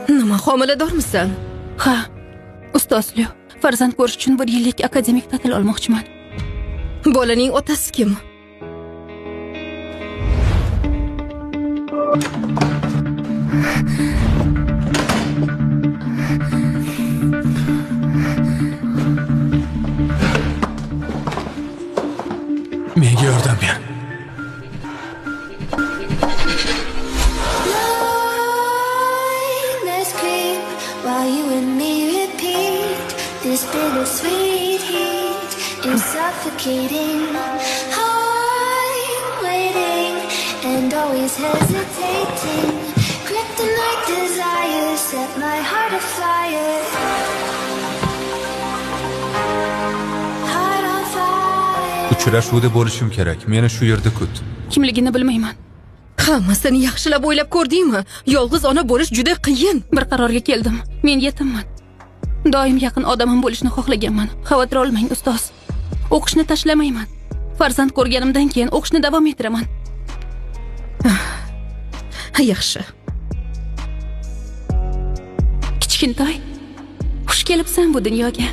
Nima, homiladormisan? Ha, ustozli. Farzand ko'rish uchun 1 yillik akademik ta'til olmoqchiman. Bolaning otasi kim? Menga yordam ber. Let's creep while you and me repeat this bittersweet heat is suffocating. I'm waiting and always hesitating. Kryptonite desires set my heart afire. Heart on fire. Uchrashuvda bo'lishim kerak. Meni shu yerda kut. Kimligini bilmayman. Hammasini yaxshilab o'ylab ko'rdingmi? Yolg'iz ona bo'lish juda qiyin. Bir qarorga keldim. Men yetimman. Doim yaqin odamim bo'lishni xohlaganman. Xavotir olmang, ustoz. O'qishni tashlamayman. Farzand ko'rganimdan keyin o'qishni davom ettiraman. Yaxshi. Kichkintoy, xush kelibsan bu dunyoga.